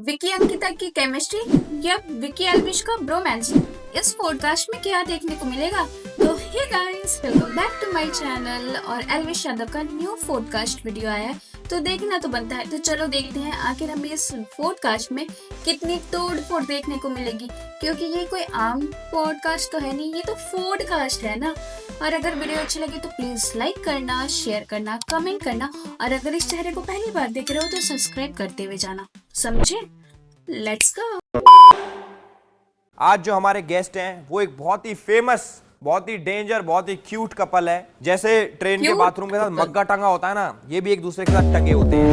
विकी अंकिता की केमिस्ट्री या विकी एल्विश का ब्रोमांस, इस पॉडकास्ट में क्या देखने को मिलेगा? तो hey guys, welcome back to my channel. और एल्विश यादव का न्यू पॉडकास्ट वीडियो आया है तो देखना तो बनता है। तो चलो देखते हैं आखिर हमें इस पॉडकास्ट में कितनी तोड़ फोड़ देखने को मिलेगी, क्योंकि ये कोई आम पॉडकास्ट तो है नहीं, ये तो पॉडकास्ट है ना। और अगर वीडियो अच्छी लगी तो प्लीज लाइक करना, शेयर करना, कमेंट करना, और अगर इस चेहरे को पहली बार देख रहे हो तो सब्सक्राइब करते हुए जाना, समझे? Let's go. आज जो हमारे गेस्ट हैं वो एक बहुत ही फेमस, बहुत ही डेंजर, बहुत ही क्यूट कपल है। जैसे ट्रेन के बाथरूम के साथ मग्गा टंगा होता है ना, ये भी एक दूसरे के साथ टंगे होते हैं।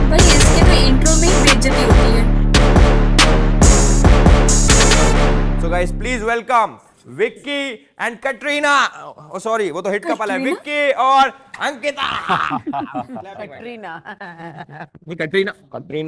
भाई इसके तो इंट्रो में ही बेइज्जती होती है। So guys please welcome Vicky and Katrina. Oh sorry, वो तो हिट कपल है, विक्की और अंकिता। कटरीना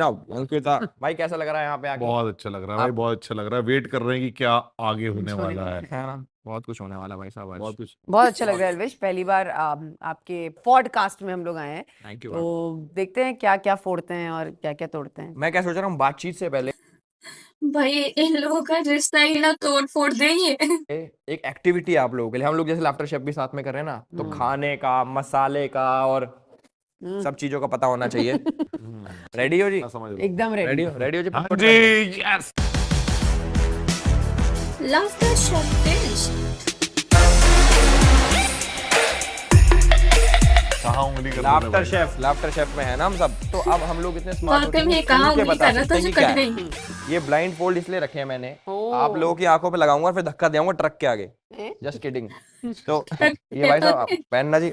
अंकिता। भाई कैसा लग रहा है यहाँ पे आके? बहुत अच्छा लग रहा है भाई, बहुत अच्छा लग रहा है। वेट कर रहे हैं कि क्या आगे होने वाला है ना, बहुत कुछ होने वाला भाई साहब। बहुत कुछ। बहुत अच्छा लग रहा है एल्विश, पहली बार आपके पॉडकास्ट में हम लोग आए हैं। Thank you. तो देखते हैं क्या क्या फोड़ते हैं और क्या क्या तोड़ते हैं। मैं क्या सोच रहा हूँ, बातचीत से पहले भाई इन लोगों का रिश्ता ही ना तोड़ फोड़ देंगे। एक एक्टिविटी है आप लोगों के लिए। हम लोग जैसे लाफ्टर शेफ भी साथ में कर रहे हैं ना, तो खाने का, मसाले का और सब चीजों का पता होना चाहिए। रेडी हो जी? मैं समझ रहा हूँ। एकदम रेडी हो? रेडी हो जी? हाँ जी, यस। Laughter chef test. कहाँ उंगली कर लाफ्टर शेफ में है ना हम सब। तो अब हम लोग इतने स्मार्ट वाकई में कहाँ उंगली बता कर रहा सकते था हैं जो कि क्या कट है। गई। ये ब्लाइंड फोल्ड इसलिए रखे हैं मैंने, ओह। आप लोगों की आंखों पे लगाऊंगा, फिर धक्का दूंगा ट्रक के आगे। Just kidding. तो ये भाई साहब पहनना जी।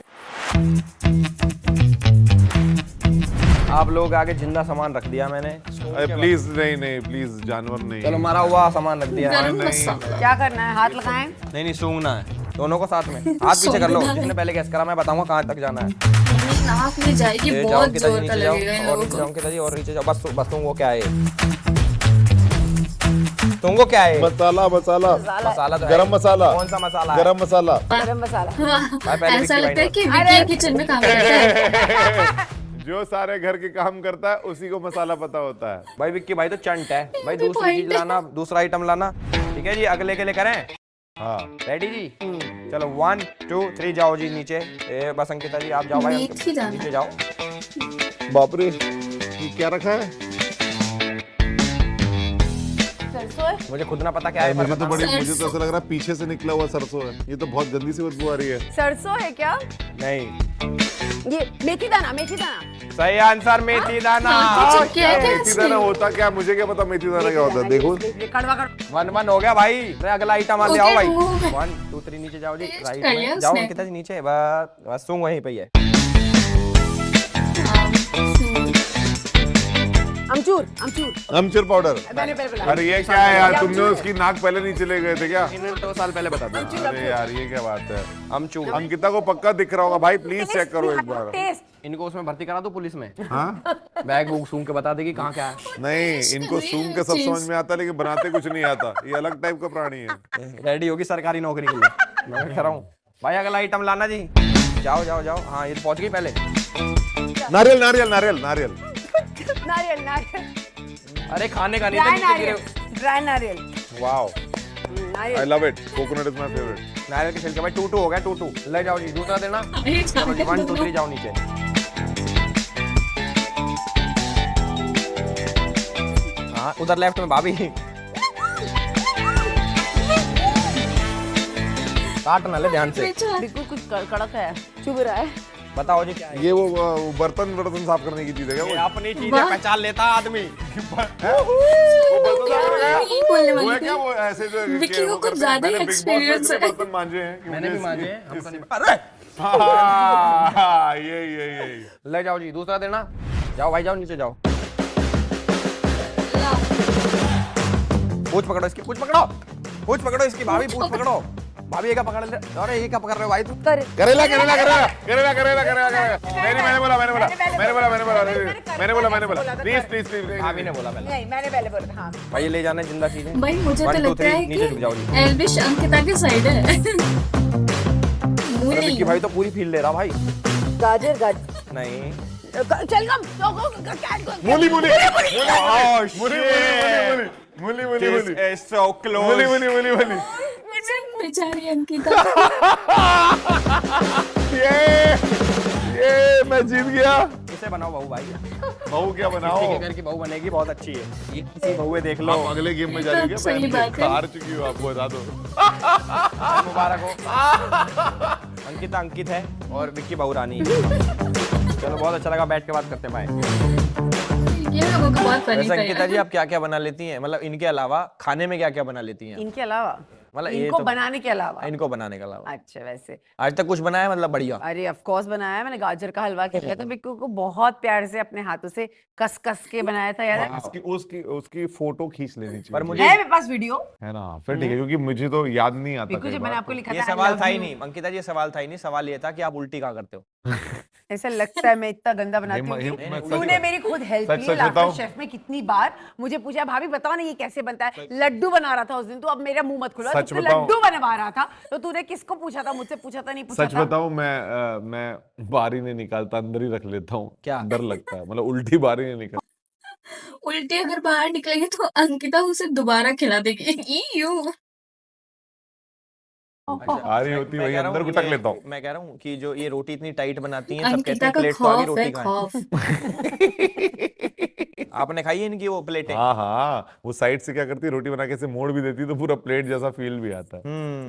आप लोग आगे जिंदा सामान रख दिया मैंने। प्लीज नहीं प्लीज, जानवर नहीं। चलो मारा हुआ सामान रख दिया है। गरम मसाला। क्या करना है? हाथ लगाएं? नहीं सूंघना है दोनों को साथ में। हाथ पीछे कर लो, जिसने पहले गैस करा मैं बताऊंगा कहाँ तक जाना है। नाक में जाएगी, ये बहुत जाओ, जोर का नीचे जाओ, लगेगा इन और लोगों नीचे को। जाओ किताजी, और नीचे जाओ। बस तुमको क्या है? तुमको क्या है? मसाला मसाला तो है। गरम मसाला। कौन सा मसाला है? गरम मसाला। गरम मसाला। भाई पहले ऐसा विक्की लगता है भाई कि विक्की किचन में काम करता है। जो सारे घर के काम करता है उसी को मसाला पता होता है। भाई विक्की भाई तो चंट है भाई। भी दूसरी चीज point है। लाना, दूसरा आइटम लाना। ठीक है जी, अगले के लिए करें? हाँ रेडी जी? चलो 1 2 3 जाओ जी नीचे। बस अंकिता जी आप जाओ भाई, नीचे जाना। नीचे जाओ। बाप रे, ये क्या रखा है? सरसों है? मुझे खुद ना पता क्या है, पर मुझे तो बताओ। मुझे तो ऐसा लग रहा है पीछे से निकला हुआ सरसों है। ये तो बहुत गंदी सी बदबू आ रही है। सरसों है क्या? नहीं, ये मेथी दाना, मेथी दाना। सही आंसर मेथी दाना। हाँ, तो क्या है क्या मेथी दाना होता क्या? मुझे क्या पता मेथी दाना क्या होता है। देखो कड़वा कड़वा। 1-1 हो गया भाई। तो अगला आइटम आ ओके, जाओ भाई। वो है। 1 2 3 नीचे जाओ जी। टेस्ट राइट कर लिया में जाओ उसने। अंकिता जी नीचे। बस सूंघ वहीं पे ही है। अमचूर पाउडर। मैंने पहले बोला। अरे ये क्या है यार, तुमने उसकी नाक पहले नीचे ले गए थे क्या? इन्होंने 2 साल पहले बता दिया। अरे यार ये क्या बात है। अमचूर। अंकिता को पक्का दिख रहा होगा भाई, प्लीज चेक करो एक बार। टेस्ट। इनको उसमें भर्ती करा दो पुलिस में। हाँ बैग बुक सूंघ के बता देगी कहाँ क्या है। नहीं, इनको सूंघ के सब समझ में आता है, लेकिन बनाते कुछ नहीं आता। ये अलग टाइप का प्राणी है। रेडी होगी सरकारी नौकरी के लिए, मैं कह रहा हूँ। भाई अगला आइटम लाना जी। जाओ जाओ जाओ। हाँ ये पहुंच गई पहले। नारियल नारियल नारियल नारियल। नारियल नारियल। अरे खाने का नहीं ड्राई था, नीचे गिरे। नारियल। ड्राई नारियल। वाओ, आई नारियल। Love it. Coconut is my favourite. नारियल के छिलके। भाई 2-2 हो गया, 2-2। ले जाओ जी, दूसरा देना। चलो जी 1 2 3 जाओ नीचे। हाँ उधर लेफ्ट में भाभी। काट ना ले ध्यान से। बिल्कुल कुछ कड़क है, चुभ रहा है। बताओ जी क्या है? ये वो बर्तन साफ करने की चीज है क्या? ये वो अपनी चीजें पहचान लेता आदमी। वो बर्तन साफ करने का? यही बोलने वो है वाली क्या थी। वो ऐसे जो विक्की को वो कुछ करते हैं? ज्यादा ही मैंने Big Boss में experience इतने है। बर्तन मांजे हैं। मैंने भी मांजे हैं, हम इस- करने- अरे हाँ, ये ले जाओ जी, दूसरा देना। जाओ भाई जाओ, नीचे जाओ। पूछ पकड़ो इसकी, पूछ पकड़ो, पूछ पकड़ो इसकी। भाभी पूछ पकड़ो। भाभी ये क्या पकड़ ले? अरे ये क्या पकड़ रहे हो भाई तुम? करेला करेला करेला करेला करेला करेला। मैंने बोला प्लीज भाभी ने बोला पहले। नहीं, मैंने पहले बोला था। हाँ। भाई ये ले जाना है जिंदा चीजें। भाई मुझे तो 1 2 लगता 3 है नीचे झुक जाओ जी। कि एल्विश अंकिता की साइड है। अरे मुझे विक्की भाई तो पूरी फील ले रहा भाई। गाजर गाजर नहीं शलगम मूली मूली Oh, मूली shit. मूली मूली This मूली is so close. मूली मूली मूली मूली बेचारी अंकिता। ये मैं जीत गया। इसे बनाओ बहू भाई। बहू क्या बनाओ? किसी के घर की बहू बनेगी, बहुत अच्छी है। ये किसी बहुए देख लो। आप अगले गेम में जा रही सही है बात है। हार चुकी हो, आपको बता दो। मुबारक हो। अंकिता अंकित है और विक्की बहू रानी है। चलो बहुत अच्छा लगा, बैठ के बात करते हैं, बाय। ये लोगों को बहुत फनी वैसे था अंकिता यार। जी आप क्या क्या बना लेती हैं, मतलब इनके अलावा खाने में क्या क्या बना लेती हैं? इनके अलावा मतलब ये इनको तो- बनाने के अलावा इनको बनाने के अलावा अच्छा वैसे आज तक कुछ बनाया मतलब बढ़िया? अरे ऑफ कोर्स बनाया है मैंने। गाजर का हलवा किया था बिक्कू को, बहुत प्यार से अपने हाथों से कस कस के बनाया था यार। उसकी उसकी उसकी फोटो खींच लेनी चाहिए। पर मुझे है मेरे पास वीडियो। है ना, फिर ठीक है, क्योंकि मुझे तो याद नहीं आता बिक्कू कई जब मैंने बार आपको तो। लिखा ये था I सवाल love था ही you, नहीं अंकिता जी, ये सवाल था ही नहीं। सवाल ये था कि आप उल्टी कहाँ करते हो? ऐसा लगता है मैं इतना गंदा बनाती नहीं, हूँ। मैं सच तूने बता- मेरी खुद हेल्प सच की सच लाफ्टर बताऊं? शेफ में कितनी बार मुझे पूछा भाभी बताओ ना ये कैसे बनता है। लड्डू बना रहा था उस दिन, तो अब मेरा मुंह मत खुला। सच तू बताऊं? लड्डू बनवा रहा था तो तूने किसको पूछा था? मुझसे पूछा था? नहीं पूछा सच था? बताऊं, मैं बारी नहीं निकालता, अंदर ही रख लेता हूँ। क्या? डर लगता है, मतलब उल्टी बारी नहीं निकल। उल्टी अगर बाहर निकलेंगे तो अंकिता उसे दोबारा खिला देगी। यू आ रही होती मैं वही कह रहा अंदर हूँ गुटक ये- लेता हूँ। मैं कह रहा हूँ कि जो ये रोटी इतनी टाइट बनाती हैं, सब कहते अंकिता हैं का प्लेट तो आगे खौफ रोटी है, कहाँ है? खौफ। आपने खाई है इनकी वो प्लेटें? हाँ हाँ, वो साइड से क्या करती है, रोटी बना के ऐसे मोड़ भी देती है, तो पूरा प्लेट जैसा फील भी आता है।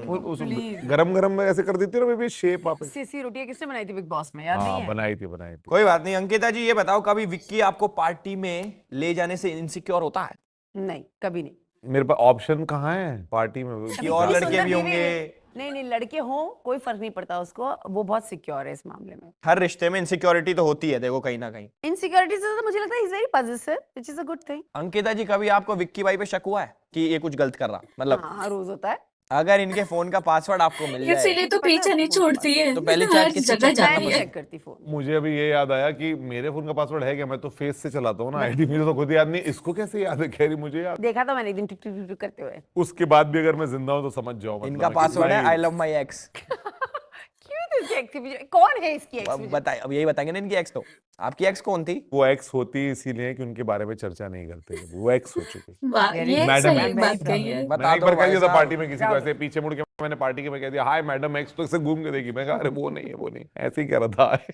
उस गरम गरम में ऐसे कर देती है ना, बेबी शेप आप। सी रोटियां किसने बनाई थी बिग बॉस में, याद नहीं हाँ है? बनाई थी। कोई बात नहीं। अंकिता जी ये बताओ, कभी विक्की आपको पार्टी में ले जाने से इनसिक्योर होता है? नहीं कभी नहीं। मेरे पास ऑप्शन कहाँ है पार्टी में? कि और इतनी लड़के सुंदर भी बीवी होंगे? है। नहीं नहीं, लड़के हों कोई फर्क नहीं पड़ता उसको, वो बहुत सिक्योर है इस मामले में। हर रिश्ते में इनसिक्योरिटी तो होती है, देखो कहीं ना कहीं। इनसिक्योरिटी से तो मुझे लगता है is very positive, which is a good thing. Ankita ji कभी आपको विक्की भाई पे शक हुआ है कि ये कुछ गलत कर रहा, मतलब हाँ रोज होता है। अगर इनके फोन का पासवर्ड आपको मिल जाए इसीलिए तो पीछे नहीं छोड़ती है। तो पहले हर चैट किससे जगह check मैं जाती नहीं है। चेक करती फोन। मुझे अभी ये याद आया कि मेरे फोन का पासवर्ड है क्या, मैं तो फेस से चलाता हूँ ना आईडी, मुझे तो खुद याद नहीं, इसको कैसे याद है? कह रही मुझे याद। देखा था मैंने एक दिन टिक टिक टिक करते हुए। उसके बाद भी अगर मैं जिंदा हूँ तो समझ जाओ, मतलब इनका कि पासवर्ड है भाई, आई लव माई एक्स। क्यों थी इसकी एक्स? कौन है इसकी अब एक्स? बताइए, अब यही बताएंगे ना इनकी एक्स। तो आपकी एक्स कौन थी? वो एक्स होती है इसीलिए कि उनके बारे में चर्चा नहीं करते, वो एक्स हो चुकी। वाह, ये मैडम सही है। बात कही है। बता मैंने एक दो बार कह भाई दिया था साहब। पार्टी में किसी को, ऐसे पीछे मुड़ के मैंने पार्टी के में कह दिया हाय मैडम एक्स, तो ऐसे घूम के देखी, मैं कहा अरे वो नहीं है, वो नहीं, ऐसे ही कह रहा था।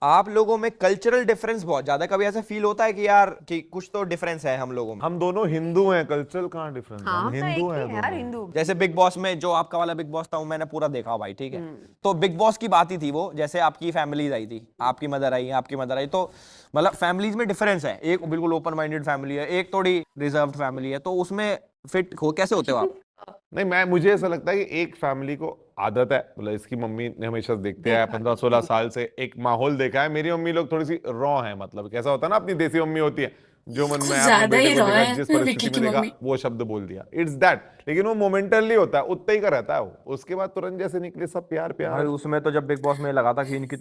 आप लोगों में कल्चरल डिफरेंस बहुत ज्यादा, कभी ऐसा फील होता है कि यार कि कुछ तो डिफरेंस है हम लोगों में? हम दोनों हिंदू हैं, कल्चरल कहाँ डिफरेंस? हाँ हम तो हिंदू एक हैं ही है यार, दोनों। हिंदू। जैसे बिग बॉस में, जो आपका वाला बिग बॉस था वो मैंने पूरा देखा भाई, ठीक है? तो बिग बॉस की बात ही थी वो, जैसे आपकी फैमिलीज आई थी, आपकी मदर आई, आपकी मदर आई, तो मतलब फैमिलीज में डिफरेंस है। एक बिल्कुल ओपन माइंडेड फैमिली है, एक थोड़ी रिजर्व्ड फैमिली है, तो उसमें फिट हो कैसे होते हो आप? नहीं, मुझे ऐसा लगता है कि एक फैमिली को आदत है, मतलब इसकी मम्मी ने हमेशा देखते हैं 15-16 साल से एक माहौल देखा है। मेरी मम्मी लोग थोड़ी सी रॉ है, मतलब कैसा होता है ना, अपनी देसी मम्मी होती है, जो मन में आपने ज्यादा बेटे ही को raw देखा, है जिस विक्की परिस्थिति की में देखा मम्मी। वो शब्द बोल दिया, इट्स दैट। लेकिन वो मोमेंटली होता है, उतना ही का रहता है वो, उसके बाद तुरंत जैसे निकले सब प्यार भाई प्यार। उसमें तो जब बिग बॉस में लगा था कि इनकी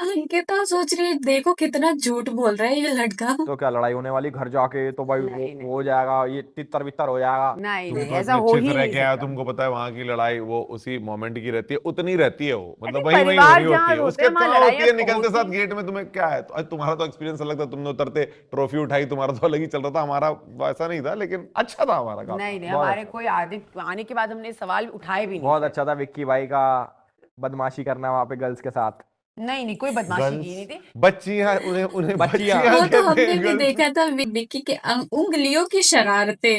अंकिता सोच रही है, देखो कितना झूठ बोल रहा है ये लड़का। तो क्या लड़ाई होने वाली घर जाके, तो भाई नहीं, नहीं। वो हो जाएगा, ये तितर बितर हो जाएगा। नहीं तुम नहीं, तो ऐसा इतने हो अच्छे ही से रह नहीं के आया, सकता। तुमको पता है वहां की लड़ाई वो उसी मोमेंट की रहती है, उतनी रहती है वो, मतलब अरे वही वही परिवार होनी जहाँ होती है। होते उसके हैं, वहाँ बाद होती है लड़ाइयाँ निकलते होती साथ गेट में, तुम्हें क्या है? तो तुम्हारा तो एक्सपीरियंस अलग था, तुमने उतरते ट्रॉफी उठाई, तुम्हारा तो अलग ही चल रहा था, हमारा वैसा नहीं था, लेकिन अच्छा था हमारा काम। नहीं नहीं, बहुत हमारे कोई आने के बाद हमने सवाल उठाए भी नहीं। बहुत अच्छा था विक्की भाई का बदमाशी करना वहां पे गर्ल्स के साथ। नहीं कोई बदमाशी की नहीं थी। बच्चियां, उन्हें बच्चियां। वो तो कहते हमने हैं, भी girls देखा था विक्की के उंगलियों की शरारतें।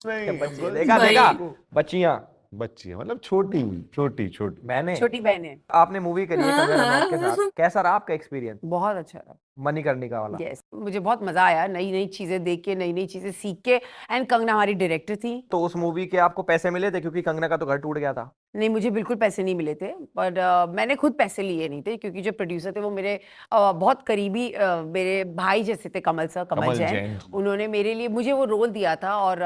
नहीं, बच्चियां girls देखा भाई। देखा, बच्चियां बच्चियां मतलब छोटी छोटी छोटी। मैंने छोटी बहनें। आपने मूवी करी है कंगना रनौत के साथ, कैसा रहा आपका एक्सपीरियंस बहुत अच्छा रहा। मणिकर्णिका वाला? यस, मुझे बहुत मजा आया, नई नई चीजें देख के, नई नई चीजें सीख के। एंड कंगना हमारी डायरेक्टर थी। तो उस मूवी के आपको पैसे मिले थे, क्योंकि कंगना का तो घर टूट गया था? नहीं मुझे बिल्कुल पैसे नहीं मिले थे, पर मैंने खुद पैसे लिए नहीं थे, क्योंकि जो प्रोड्यूसर थे वो मेरे बहुत करीबी मेरे भाई जैसे थे, कमल कमल जैन। जैन। उन्होंने मेरे लिए मुझे वो रोल दिया था, और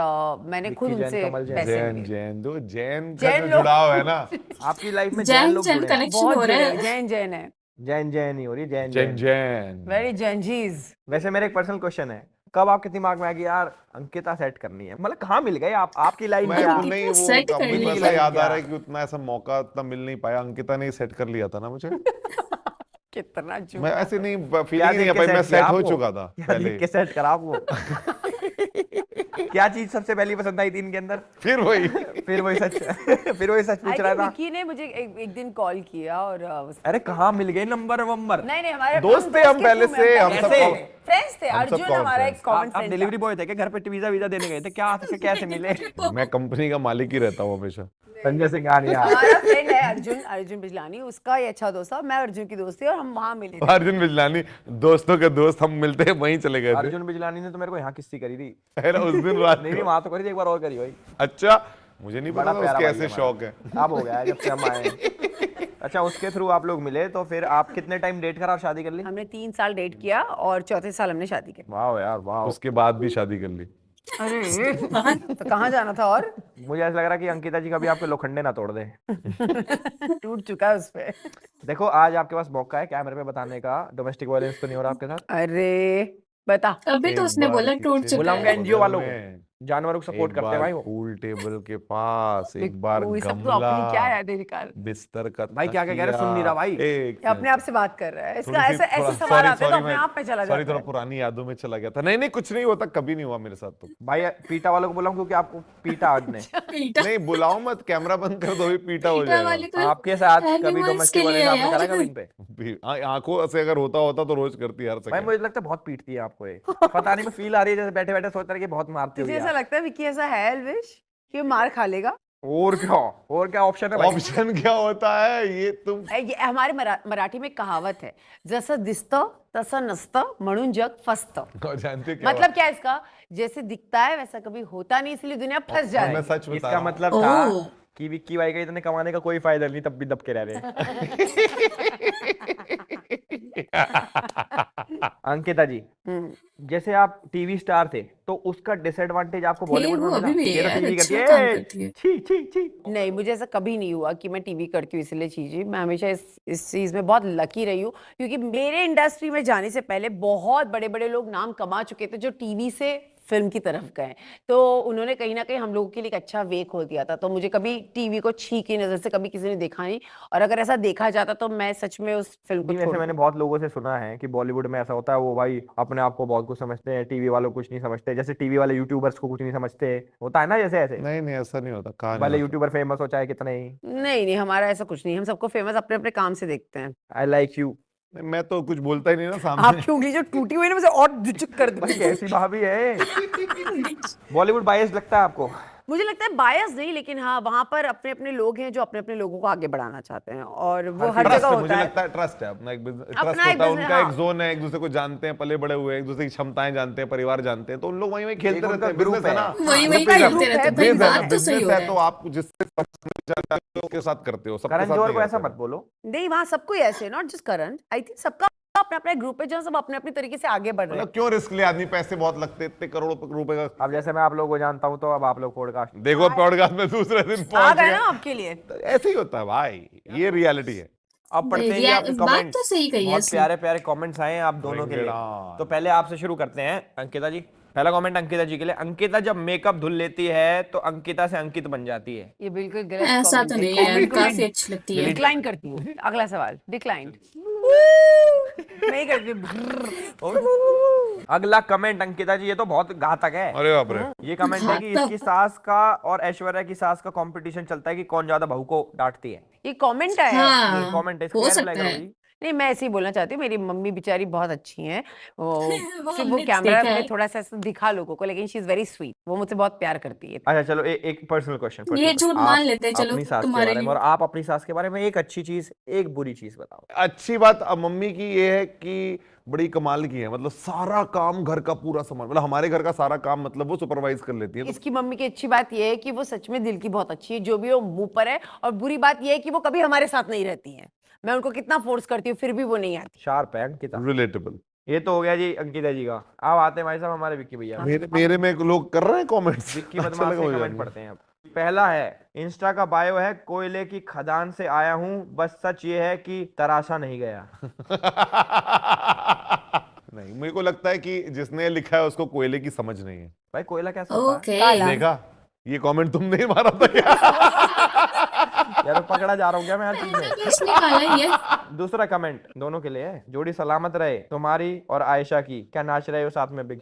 मैंने खुद विक्की जैन, उनसे कमल जैन। पैसे जैन लिए। जैन दो जैन का जैन जो लोग। जुड़ाव है ना, आपकी लाइफ में जैन जैन लोग जैन जुड़े हैं? कनेक्शन बहुत हो रहा जुड़े, है। जैन है। जैन जैन ही हो रही है, जैन जैन जैन। जैन। वेरी जैनजीज। वैसे मेरा एक पर्सनल क्वेश्चन है, कब आपके दिमाग में आया कि यार अंकिता सेट करनी है? मतलब कहाँ मिल गए आप? आपकी लाइन मैं क्या? वो नहीं वो सेट कर मुझे लिया। ऐसा याद आ रहा है कि उतना ऐसा मौका उतना मिल नहीं पाया, अंकिता ने सेट कर लिया था ना मुझे। कितना झूठ। मैं ऐसे नहीं क्या फीलिंग नहीं देख है के भाई, सेट मैं किया सेट हो आपको? चुका था क्या पहले। देख के सेट करा आपको? क्या चीज सबसे पहली पसंद आई थी इनके अंदर? फिर वही फिर वही सच फिर वही सच पूछ रहा था। विकी ने मुझे एक दिन कॉल किया और अरे कहाँ मिल गए नंबर वंबर? नहीं हमारे दोस्त थे हम पहले से, हम सब फ्रेंड्स थे। हम सब अर्जुन common हमारा एक friends। कॉमन आप फ्रेंड डिलीवरी बॉय थे क्या? घर पे वीजा वीजा देने गए थे क्या? आपसे कैसे मिले? मैं कंपनी का मालिक ही रहता हूँ हमेशा। संजय सिंह आनिया। हमारा फ्रेंड है अर्जुन बिजलानी, उसका ये अच्छा दोस्त था, मैं अर्जुन की दोस्त थी और हम वहां मिले थे। अर्जुन बिजलानी दोस्तों के दोस्त, हम मिलते हैं वहीं चले गए थे। अर्जुन बिजलानी ने तो मेरे को यहाँ किस्ती करी थी। अरे उस दिन रात नहीं वहां तो करी थी, एक बार और करी भाई। अच्छा, मुझे नहीं बड़ा पता था प्यारा उसके भाई ऐसे हमारा। शौक है। अब हो गया है जब से हम आए। अच्छा, उसके थ्रू आप लोग मिले, तो फिर आप कितने टाइम डेट करा और शादी कर ली? हमने 3 साल डेट किया और चौथे साल हमने शादी की। वाह यार वाह। उसके बाद भी शादी कर ली। अरे तो कहाँ जाना था और मुझे ऐसा लग रहा है कि अंकिता जी कभी आपके लोखंडे ना तोड़ दे। टूट चुका है उस पे। देखो आज आपके पास मौका है कैमरे पे बताने का, डोमेस्टिक वायलेंस तो नहीं हो रहा आपके साथ। अरे बता। अभी तो एक उसने बार बोला टूट किचन चुका बुलाऊंगा है। एनजीओ वालों में, को, जानवरों को सपोर्ट एक करते हैं बार भाई वो। पूल टेबल के पास, एक बार वो सब तो गमला, अपनी क्या याद है निकाल। बिस्तर का भाई क्या कह रहे हो? सुन नहीं रहा भाई। एक अपने आप से बात कर रहा है, इसका थोड़ी सी ऐसे थोड़ा- सवाल sorry, आते हैं तो sorry, अपने आप में चला सॉरी, जाता थोड़ा है। पुरानी यादों में चला गया था। नहीं कुछ नहीं होता, कभी नहीं हुआ मेरे साथ तो। भाई पीटा वालों को बुलाऊं क्योंकि आपको पीटा आज ने। पीटा नहीं बुलाओ मत, कैमरा बंद कर दो, भी पीटा हो पीटा वाले जाएगा। तो आपके साथ कभी animals डोमेस्टिक के लिए वायलेंस आपने यार। करा कभी इन पे? आंखों से अगर होता तो रोज करती हर भाई सेकंड। मुझे लगता है बहुत पीटती है आपको ये। पता नहीं, मैं फील आ रही है जैसे बैठे बैठे सोच रहे कि बहुत मारती तुझे होगी ऐसा यार। लगता है विकी ऐसा है एल्विश कि वो मार खा लेगा? और क्या ऑप्शन है भाई? ऑप्शन क्या होता है ये तुम? ये हमारे मराठी में कहावत है, जसं दिसतं तसं नसतं म्हणून जग फसतं। और जानते हो क्या मतलब क्या है इसका? जैसे दिखता है वैसा कभी होता नहीं, इसलिए दुनिया फंस बात? जाए। मैं सच बता इसका रहा हूँ। मतलब था ओह। कि विक्की भाई का इतने कमाने का कोई फायदा नहीं, तब भी दब के रह रहे हैं। अंकिता जी, जैसे आप टीवी स्टार थे तो उसका डिसएडवांटेज आपको बॉलीवुड में वो मिला? अभी भी ये तो यार, टीवी करती अच्छा काम है। करती है। छी छी छी। नहीं, मुझे ऐसा कभी नहीं हुआ कि मैं टीवी करती हूँ इसलिए चीज़ें। मैं हमेशा इस चीज़ में बहुत लकी रही हूँ, क्योंकि मेरे इंडस्ट्री में जाने से पहले बहुत बड़े-बड़े लोग नाम कमा चुके थे जो टीवी से फिल्म की तरफ गए। तो उन्होंने कहीं न कहीं हम लोगों के लिए एक अच्छा वे खोल दिया था। तो मुझे कभी टीवी को छी की नज़र से कभी किसी ने देखा नहीं, और अगर ऐसा देखा जाता तो मैं सच में उस फिल्म को नहीं, वैसे छोड़ मैंने बहुत लोगों से सुना है कि बॉलीवुड में ऐसा होता है, वो भाई अपने आप को बहुत कुछ समझते हैं, टीवी वालों को कुछ नहीं समझते, जैसे टीवी वाले यूट्यूबर्स को कुछ नहीं समझते, होता है ना जैसे ऐसे। नहीं ऐसा नहीं होता, कहा भले नहीं यूट्यूबर फेमस हो चाहे कितने ही। नहीं, हमारा ऐसा कुछ नहीं। हम सबको फेमस अपने-अपने काम से देखते हैं। I like you. होता। मैं तो कुछ बोलता ही नहीं ना सामने। आपकी उंगली जो टूटी हुई है ना, मुझे और दुचुक कर भाई दी। कैसी भाभी है? बॉलीवुड बायस लगता है आपको? मुझे लगता है बायस नहीं, लेकिन हाँ वहाँ पर अपने-अपने लोग हैं जो अपने-अपने लोगों को आगे बढ़ाना चाहते हैं, और वो हर ट्रस्ट जगह है, होता मुझे है। लगता है ट्रस्ट है, अपना एक ट्रस्ट अपना होता एक है, business, उनका हाँ। एक जोन है, एक दूसरे को जानते हैं, पले बड़े हुए हैं, एक दूसरे की क्षमताएं जानते हैं, परिवार जानते हैं, तो उन लोग वहीं खेलते एक रहते उनका हैं। ग्रुप बिजनेस है ना, वही उनका करते ग्रुप रहते है, हैं। भाई बिजनेस है, बात तो सही बिजनेस हो है, रहा तो है। आप जिससे उसके साथ करते हो, सबके करण साथ जौहर नहीं को ऐसा करते। मत बोलो। नहीं, वहाँ सबको ऐसे, not just Karan, I think सबका अपना-अपना ग्रुप है जो सब अपने-अपने तरीके से आगे बढ़ रहे हैं। मतलब क्यों रिस्क ले आदमी, पैसे बहुत लगते, इतने करोड़ों रुपए का। अब जैसे मैं आप लोगों को जानता हूँ, तो अब आप लोग पॉडकास्ट देखो पॉडकास्ट में दूसरे दिन आ पहुंच गए गए। ना आपके लिए। तो ऐसे ही होता है भाई, ये रियलिटी है। अब पढ़ते हैं जी रिया- आपके बात कमेंट्स। तो सही कही है बहुत इसने। प्यारे प्यारे कमेंट्स आए हैं आप दोनों के लिए। रिंगड़ा। तो पहले आपसे शुरू करते हैं अंकिता जी। पहला कमेंट अंकिता जी के लिए। अंकिता जब मेकअप धुल लेती है तो अंकिता से अंकित बन जाती है। ये बिल्कुल गलत ऐसा comment तो है। नहीं है यार, बिल्कुल काफी अच्छी लगती है। डिक्लाइन करती हूँ। अगला सवाल, डिक्लाइन। नहीं करती। अगला कमेंट अंकिता जी, ये तो बहुत घातक है। अरे बाप रे। ये कमेंट है कि इसकी सास का और ऐश्वर्या की सास का कंपटीशन चलता है कि कौन ज्यादा बहू को डांटती है। ये कमेंट आया है। हाँ, ये कमेंट है, इसको हो क्या सकता reply है। करोगी? नहीं, मैं ऐसे ही बोलना चाहती हूँ, मेरी मम्मी बेचारी बहुत अच्छी हैं। सिर्फ वो हमने कैमरा देखा में है। थोड़ा सा ऐसा दिखा लोगों को, लेकिन शी इज वेरी स्वीट। वो मुझसे बहुत प्यार करती है। अच्छा चलो, एक पर्सनल क्वेश्चन। ये झूठ मान लेते हैं, चलो अपनी सास के तुम्हारे बारे में, लिए। और आप अपनी सास के बारे में एक अच्छी चीज एक बुरी चीज बताओ। अच्छी बात अब मम्मी की ये है कि बड़ी कमाल की है, मतलब सारा काम घर का पूरा सामान, मतलब हमारे घर का सारा काम मतलब वो सुपरवाइज कर लेती है। तो इसकी मम्मी की अच्छी बात ये है कि वो सच में दिल की बहुत अच्छी है, जो भी वो मुंह पर है। और बुरी बात ये है कि वो कभी हमारे साथ नहीं रहती है। मैं उनको कितना फोर्स करती हूँ फिर भी वो नहीं आती। शार्प है अंकिता। रिलेटेबल। ये तो हो गया जी अंकिता जी का। अब आते हैं भाई साहब हमारे विक्की भैया। मेरे में लोग कर रहे हैं कमेंट्स। विक्की बदमाश से कमेंट पढ़ते हैं अब। पहला है, इंस्टा का बायो है, कोयले की खदान से आया हूँ, बस सच ये है कि तराशा नहीं गया। नहीं, मेरे को लगता है कि जिसने लिखा है उसको कोयले की समझ नहीं है। भाई कोयला कैसा होता ओके देखा, ये कमेंट तुमने ही मारा था क्या? है यार, पकड़ा जा रहा हूँ क्या मैं हर चीज में। किसने काला ये दूसरा कमेंट दोनों के लिए है, जोड़ी सलामत रहे तुम्हारी और आयशा की, क्या नाच रहे हो साथ में बिग।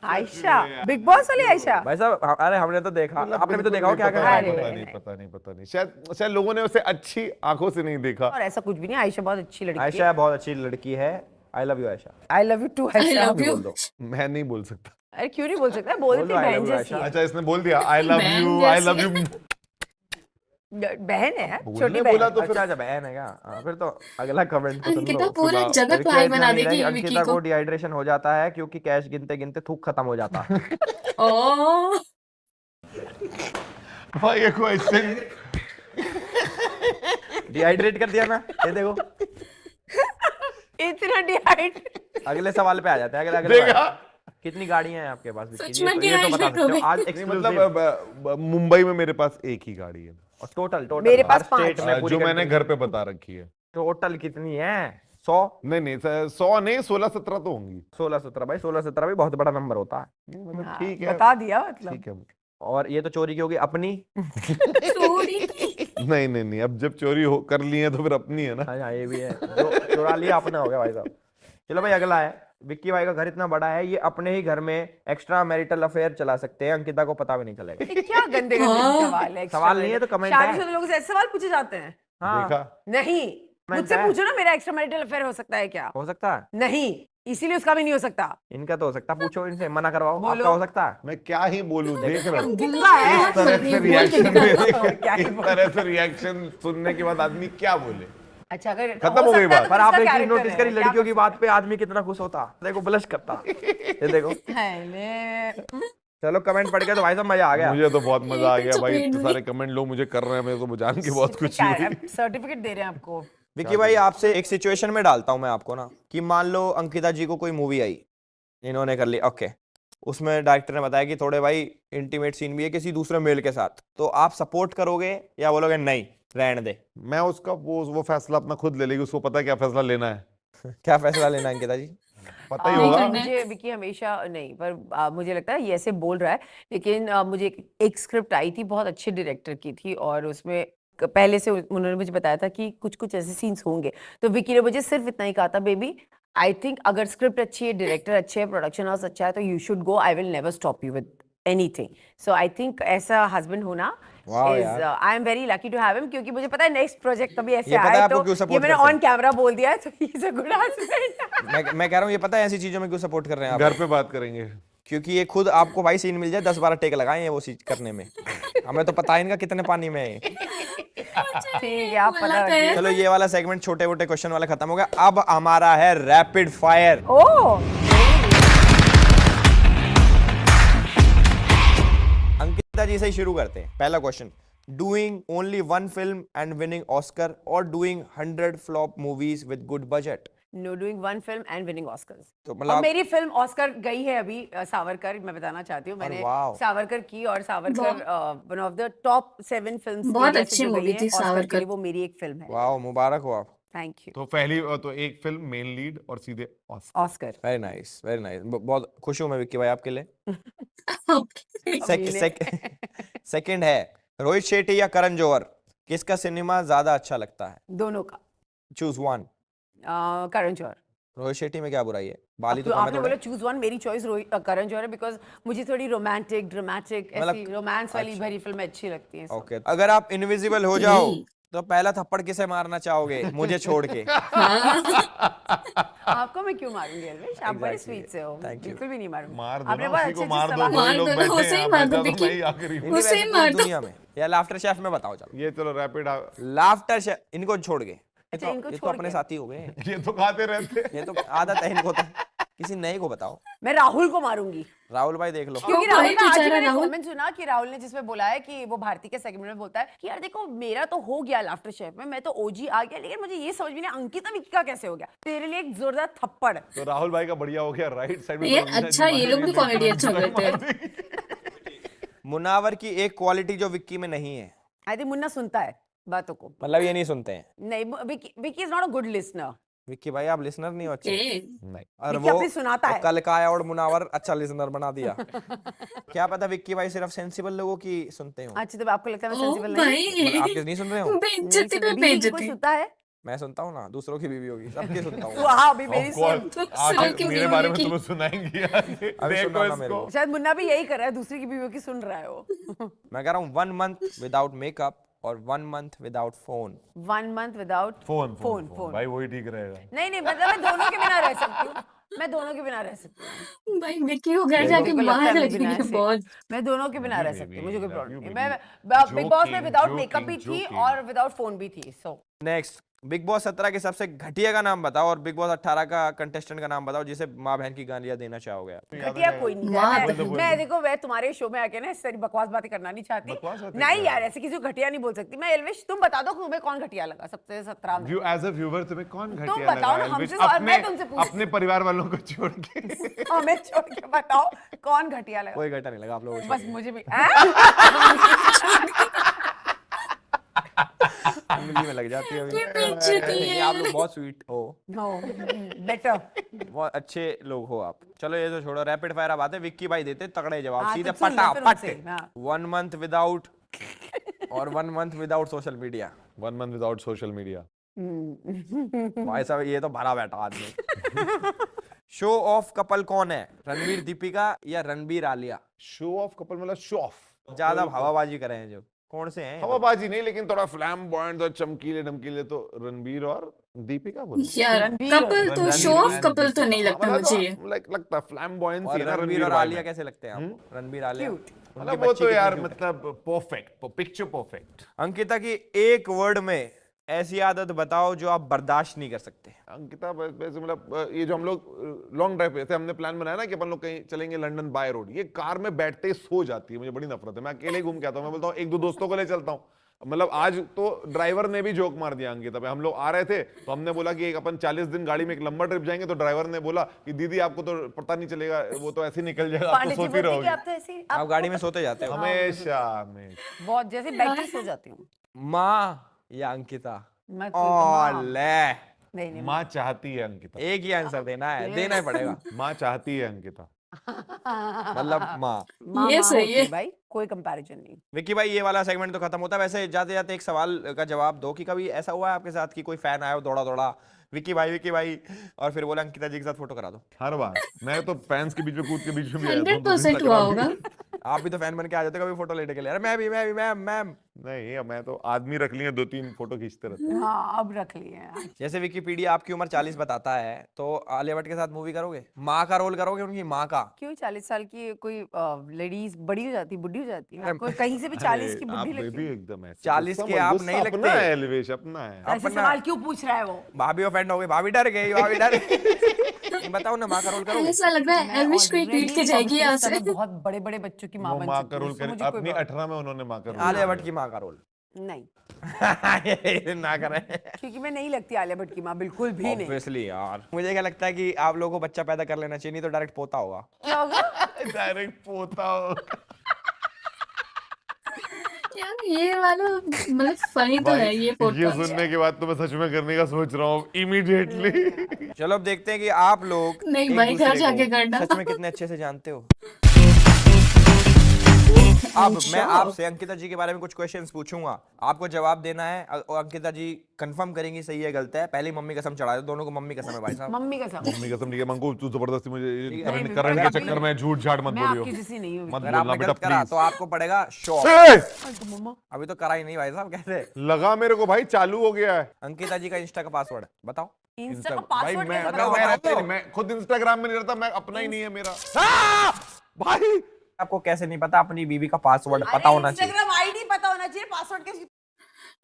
आयशा, बिग बॉस वाली आयशा। भाई साहब, अरे हमने तो देखा, आपने भी तो देखा हो क्या कर पता रहा नहीं, है। पता नहीं, शायद लोगों ने उसे अच्छी आंखों से नहीं देखा। और ऐसा कुछ भी नहीं, आयशा बहुत अच्छी लड़की है। आयशा बहुत अच्छी लड़की है। I love you Ayesha. I love you too I Ayesha. Love you बोल दो। मैं नहीं बोल सकता। अरे क्यों नहीं बोल सकता, बोल बोल देती दो, I बहन love you, जैसी है। अच्छा, इसने बोल दिया आई लव बहन यू, आई लव यू। जैसी बहन है, छोटी बोलने बहन। बोला तो फिर अच्छा अच्छा बहन है क्या? हाँ, फिर तो अगला कमेंट तो सुन अंकिता लो। पूरा सुनाओ। जगत विक्की भाई इतना बना अमीर है देगी कि विकी अंकिता को को डिहाइड्रेशन हो जाता है क्योंकि कैश गिनते गिनते थूक खत्म हो जाता है। ओ भाई ये क्वेश्चन डिहाइड्रेट कर दिया ना, ये देखो। इतना डिहाइड। अगले सवाल पे आ जाते हैं। अगले देखा? सवाल। कितनी गाड़ियां हैं आपके पास विक्की सच जी? में ये तो बता dehydrate सकते हो हो गई। आज नहीं, एक्सक्लूसिव। मतलब मुंबई में मेरे पास एक ही गाड़ी है, और टोटल टोटल मेरे पास हर स्टेट 5 में पूरी जो मैंने कंट्री घर पे बता रखी है। टोटल कितनी है? 100? नहीं 100 नहीं, 16-17 तो होंगी। 16-17 भाई, 16-17 भी बहुत बड़ा नंबर होता है। मतलब ठीक है, बता दिया मतलब। ठीक है। और ये तो चोरी की होगी अपनी। चोरी नहीं, अब जब चोरी हो कर ली है तो फिर अपनी है ना। हाँ ये भी है, जो चुरा लिया अपना हो गया भाई साहब। चलो भाई अगला है। विक्की भाई का घर इतना बड़ा है, ये अपने ही घर में एक्स्ट्रा मैरिटल अफेयर चला सकते हैं, अंकिता को पता भी नहीं चलेगा। ये क्या गंदे गंदे सवाल है। सवाल नहीं है तो कमेंट है। शादीशुदा लोगों से ऐसे सवाल पूछे जाते हैं? हाँ देखा? नहीं, मुझसे है। पूछो ना मेरा एक्स्ट्रा मैरिटल अफेयर हो सकता है क्या? हो सकता है, नहीं, इसीलिए उसका भी नहीं हो सकता। इनका तो हो सकता है, पूछो इनसे, मना करवाओ। बोलो। आपका हो सकता है? मैं क्या ही बोलूं, देख रहा हूँ गुंगा है। इस तरह से रिएक्शन क्या ही इस तरह से रिएक्शन सुनने के बाद आदमी क्या बोले। अच्छा, अगर खत्म हो गई बात। पर आप एक चीज नोटिस करी, लड़कियों की बात पे आदमी कितना खुश होता, देखो ब्लश करता। ये देखो। चलो कमेंट पढ़ के तो भाई साहब मजा आ गया। मुझे तो बहुत मजा आ एक गया तो भाई, पेन इतने हुई। सारे कमेंट लोग मुझे कर रहे हैं, मेरे को जान के बहुत खुशी हुई। सर्टिफिकेट दे रहे हैं आपको। विक्की भाई आपसे एक सिचुएशन में डालता हूं मैं आपको ना, कि मान लो अंकिता जी को कोई मूवी आई, इन्होंने कर ली, ओके, उसमें डायरेक्टर ने बताया कि थोड़े भाई इंटीमेट सीन भी है किसी दूसरे मेल के साथ, तो आप सपोर्ट करोगे या बोलोगे नहीं रहने दे? मैं उसका वो फैसला अपना खुद ले लेगी, उसको पता है क्या फैसला लेना है। क्या फैसला लेना है अंकिता जी? पता ही नहीं होगा। करना है। मुझे विकी हमेशा नहीं, पर मुझे लगता है ये ऐसे बोल रहा है, लेकिन मुझे एक स्क्रिप्ट आई थी, बहुत अच्छे डायरेक्टर की थी, और उसमें पहले से उन्होंने मुझे बताया था कि कुछ कुछ ऐसे सीन्स होंगे, तो विकी ने मुझे सिर्फ इतना ही कहा था, बेबी आई थिंक अगर स्क्रिप्ट अच्छी है, डायरेक्टर अच्छे है, प्रोडक्शन हाउस अच्छा है, तो you should go, I will never stop you with anything. So I think ऐसा हस्बैंड होना Wow, इज, यार। I am very lucky to have him, क्योंकि मुझे पता है नेक्स्ट प्रोजेक्ट कभी ऐसे ये पता है आए आपको तो क्यों support ये मैंने करते हैं? ऑन कैमरा बोल दिया है, तो he is a good husband. मैं कह रहा हूँ ये पता है ऐसी चीजों में क्यों सपोर्ट कर रहे हैं आप? घर पे बात करेंगे। क्योंकि ये खुद आपको भाई सीन मिल जाए 10-12 टेक लगाए हैं वो चीज करने में। हमें तो पता है इनका कितने पानी में है। ठीक है, आप पता बोला तो रखिए। है। चलो ये वाला सेगमेंट छोटे मोटे क्वेश्चन वाला खत्म हो गया, अब हमारा है rapid fire. Oh, Ankita ji से ही शुरू करते हैं। पहला question, doing only one film and winning Oscar और doing 100 flop movies with good budget? No, doing one film and winning Oscars. तो और मतलब मेरी फिल्म ऑस्कर गई है अभी, सावरकर, मैं बताना चाहती हूँ, मैंने वाह। सावरकर की, और Savarkar one of the top 7 films बहुत अच्छी मूवी थी सावरकर। वो मेरी एक फिल्म है। वाह, मुबारक हो आप। Thank you. तो पहली तो एक फिल्म मेन लीड और सीधे Oscar. Oscar. Very nice, very nice. बहुत खुश हूं मैं विक्की भाई आपके लिए। अभी सेकंड है, रोहित शेट्टी या करण जौहर, किसका सिनेमा ज्यादा अच्छा लगता है? दोनों का। Choose one. करण जौहर। रोहित शेट्टी में क्या बुराई है? बाली तो तो कम है आपने थोड़े। बोला चूज वन, मेरी चॉइस करण जौहर है, बिकॉज मुझे थोड़ी रोमांटिक, ड्रामेटिक, मतलब- ऐसी रोमांस वाली भरी फिल्में अच्छी लगती हैं। ओके, अगर आप इनविजिबल हो जाओ तो पहला थप्पड़ किसे मारना चाहोगे मुझे छोड़ के? आपको मैं क्यों मारूंगी अलवेश, आप बड़े Exactly. स्वीट से हो। Thank you. बिल्कुल भी नहीं मारूंगी। मार दो आपने ना, बहुत उसी को अच्छे-अच्छे मार दो, सवाल- दो मार लोग दो ना, बैठे उसे हैं ही मार यहाँ पे, दो, तो विक्की। मैं ही आखिरी हूँ। इनकी उसे ही वैसे मार पूरी दो। दुनिया में या लाफ्टर शेफ में बताओ? चलो ये चलो रैपिड। लाफ्टर शेफ इनको छोड़ के, अच्छा, इनको ये तो छोड़ अपने के। साथी हो गए। ये तो खाते रहते। ये तो आदत है इनको, तो किसी नए को बताओ। मैं राहुल को मारूंगी, राहुल भाई देख लो। क्योंकि ओ राहुल भाई, का आज ही बेचारा मैंने राहुल। कमेंट सुना कि राहुल ने जिसमें बोला है कि वो भारती के सेगमेंट में बोलता है कि यार देखो मेरा तो हो गया लाफ्टर शेफ में, मैं तो ओजी आ गया, लेकिन मुझे ये समझ में नहीं अंकिता विक्की का कैसे हो गया, तेरे लिए एक जोरदार थप्पड़। तो राहुल भाई का बढ़िया हो गया, राइट साइड में ये प्रवीणा जी अच्छा, ये मार लोग भी देंगे, कॉमेडी अच्छा मार करते हैं। देंगे। मुनावर की एक क्वालिटी जो विक्की में नहीं है? आई थिंक मुन्ना सुनता है बातों को। मतलब ये नहीं सुनते हैं? नहीं, Vicky is not a good listener. Vicky भाई आप लिसनर नहीं हो अच्छे। नहीं और विक्की अपने सुनाता है। कल काया और मुनावर अच्छा लिसनर बना दिया। क्या पता विक्की भाई सिर्फ सेंसिबल लोगों की सुनते हो। अच्छा तो आपको लगता है मैं ओ सेंसिबल नहीं मतलब आप भाई, नहीं सुन रहे हो? बेइज्जती पे बीवी की कोई बेइज्जती। सुनता है? मैं सुनता हूँ ना, दूसरों की बीवी होगी, सबकी सुनता हूँ। वाह अभी मेरी Of सुन। course, तो आखिर सबकी मेरे बीवी बारे में की- तुम्हें सुनाएंगी आगे। अभी देखो सुनाना मेरे इसको। को। शायद मुन्ना भी यही कर रहा है, दूसरी की बीवियों की सुन रहा है वो। मैं कह रहा हूँ 1 month विदाउट मेकअप और 1 month without phone. 1 month without phone phone. भाई वही ठीक रहेगा। नहीं नहीं मतलब मैं दोनों के बिना रह सकती हूँ, मैं दोनों के बिना रह सकती हूँ। भाई विक्की को घर देखो, जाके मेरे को लगता मार है मैं बिना लगेगी ऐसे- बहुत। मैं दोनों के बिना रह Maybe, सकती हूँ, मुझे कोई love प्रॉब्लम you, नहीं। baby. मैं बिग बॉस में Joking, विदाउट मेकअप भी joking, थी joking. और विदाउट फोन भी थी। सो नेक्स्ट, बिग बॉस 17 के सबसे घटिया का नाम बताओ और बिग बॉस 18 का कंटेस्टेंट का नाम बताओ जिसे माँ बहन की गालियां देना चाहोगे आप। घटिया कोई नहीं वाह। है। बोल दो, बोल मैं दो। देखो मैं तुम्हारे शो में आके ना इस सारी बकवास बातें करना नहीं चाहती। बकवास बातें नहीं क्या? यार ऐसे किसी को घटिया नहीं बोल सकती मैं। एल्विश तुम बता दो तुम्हें कौन घटिया लगा सबसे 17 में? व्यू एज अ व्यूअर तुम्हें कौन घटिया तुम बताओ लगा ना, हमसे एल्विश? सवाल मैं तुमसे पूछ- अपने परिवार वालों को छोड़ के। हमें छोड़ के बताओ कौन घटिया लगा? कोई घटा नहीं लगा आप लोगों को। बस मुझे भी उंगली में लग जाती है अभी। ये बेइज्जती नहीं, आप है। लोग बहुत स्वीट हो, बेटर। बहुत अच्छे लोग हो आप। चलो ये तो छोड़ो, रैपिड फायर अब आते हैं। विक्की भाई देते तगड़े जवाब, हाँ, सीधे तो सुन लो फिर फटाफट। उनसे, हाँ। 1 month विदाउट और 1 month without social media. 1 month without social media. भाई साहब ये तो भरा बैठा आदमी। शो ऑफ कपल कौन है, रणवीर दीपिका या Ranbir Alia? Show off couple मतलब शो ऑफ ज्यादा हवाबाजी कर रहे हैं जो, कौन से हैं? हवाबाजी नहीं लेकिन थोड़ा फ्लैम्बॉयंट और चमकीले धमकीले तो रणबीर और दीपिका बोले। यार रणबीर- कपल तो Ranbir show off and couple तो नहीं लगता मतलब मुझे ये। लाइक लगता फ्लैम्बॉयंसी और है ना रणबीर और भाई आलिया में। कैसे लगते हैं आपको? रणबीर आलिया Cute. उनकी मतलब वो बच्ची तो कितनी यार cute है। मतलब परफेक्ट, पिक्चर परफेक्ट। अंकिता की एक वर्ड में ऐसी आदत बताओ जो आप बर्दाश्त नहीं कर सकते। अंकिता वैसे मतलब ये जो हम लोग लॉन्ग ड्राइव पे, जैसे हमने प्लान बनाया ना कि अपन लोग कहीं चलेंगे लंदन बाय रोड, ये कार में बैठते ही सो जाती है, मुझे बड़ी नफरत है। मैं अकेले ही घूम के आता हूँ, मैं बोलता हूँ एक दो दोस्तों को ले चलता हूँ। मतलब आज तो ड्राइवर ने भी जोक मार दिया अंकिता पे। हम लोग आ रहे थे तो हमने बोला कि एक अपन 40 दिन गाड़ी में एक लंबा ट्रिप जाएंगे, तो ड्राइवर ने बोला कि दीदी आपको तो पता नहीं चलेगा, वो तो ऐसे ही निकल जाएगा, आप पांडे तो जी सोती बोलते कि रहोगी। आप तो ऐसे आप गाड़ी में सोते जाते हो? हमेशा हमेशा। बहुत जैसे बैठ के सो जाती हूँ माँ या अंकिता? मैं तो- ओले, नहीं नहीं माँ चाहती है अंकिता, एक ही आंसर देना है, देना ही पड़ेगा। माँ चाहती है अंकिता। मतलब माँ। माँ ये माँ सही होती है। भाई, कोई कंपैरिजन नहीं। विक्की भाई ये वाला सेगमेंट तो खत्म होता है। वैसे जाते जाते एक सवाल का जवाब दो कि कभी ऐसा हुआ है आपके साथ कि कोई फैन आया हो दौड़ा दौड़ा विक्की भाई और फिर बोला अंकिता जी के साथ फोटो करा दो? हर बार मैं तो फैंस के बीच में कूद के बीच में भी आया था, 100% हुआ होगा। आप भी तो फैन बन के आ जाते हो कभी फोटो लेने के लिए? अरे मैं भी मैम। नहीं अब मैं तो आदमी रख लिए 2-3 फोटो खींचते रहते हैं। हाँ अब रख लिए हैं। जैसे विकिपीडिया आपकी उम्र 40 बताता है, तो आलिया भट्ट के साथ मूवी करोगे? माँ का रोल करोगे, उनकी माँ का? क्यों 40 साल की कोई लेडीज बड़ी हो जाती, बुढ़ी हो जाती है? कोई कहीं से भी 40 की आप बुढ़ी में लगती भी है। एकदम ऐसे 40 के गुस्सा आप गुस्सा नहीं अपना लगते। है, एलिवेश अपना है। ऐसे अपना- सवाल क्यों पूछ रहा है वो? भाभी ऑफेंड हो गई, भाभी डर गई। बताओ ना, माँ का रोल करोगे? ऐसा लग रहा है एल्विश कोई ट्वीट के जाएगी यहाँ से। बहुत बड़े बड़े बच्चों की माँ वो बन माँ चुकी का हूँ, रोल so कर मुझे कोई अपनी बात- 18 में उन्होंने माँ का रोल आलिया भट्ट की माँ का रोल नहीं, ना करें क्योंकि मैं नहीं लगती आलिया भट्ट की माँ, बिल्कुल भी नहीं। ऑब्वियसली यार। मुझे क्या लगता है कि आप लोगों को बच्चा पैदा कर लेना चाहिए, नहीं तो डायरेक्ट पोता होगा। क्या होगा? डायरेक्ट पोता हो। यार ये वाला मतलब फनी तो है ये ये पॉडकास्ट। सुनने के बाद तो मैं सच में करने का सोच रहा हूँ इमीडिएटली। चलो अब देखते हैं कि आप लोग नहीं एक भाई, घर दूसरे जाके को करना। सच में कितने अच्छे से जानते हो। अब मैं आपसे अंकिता जी के बारे में कुछ क्वेश्चंस पूछूंगा, आपको जवाब देना है और अंकिता जी कंफर्म करेंगी सही है गलत है। पहले मम्मी कसम चढ़ा दो, दोनों को मम्मी कसम है भाई साहब। मम्मी का सब। मम्मी कसम ठीक है, मंगू तू जबरदस्ती मुझे ठीक है। करंट नहीं, करंट मैं के चक्कर में झूठ झाट मत मैं बोलियो, आपकी जैसी नहीं हूँ। मत अगर बोलना आपने बेटा गलत करा प्लीज। तो आपको पड़ेगा शॉक। मम्मा अभी तो करा ही नहीं भाई साहब, कैसे? लगा मेरे को भाई, चालू हो गया है अंकिता जी का इंस्टा का पासवर्ड बताओ। इंस्टा का भाई पासवर्ड मैं कैसे मतलब पता मैं होगा? रहता ही- मैं खुद इंस्टाग्राम में नहीं रहता, मैं अपना ही नहीं है मेरा भाई आपको कैसे नहीं पता? अपनी बीवी का पासवर्ड पता होना चाहिए। इंस्टाग्राम आईडी पता होना चाहिए, पासवर्ड कैसे?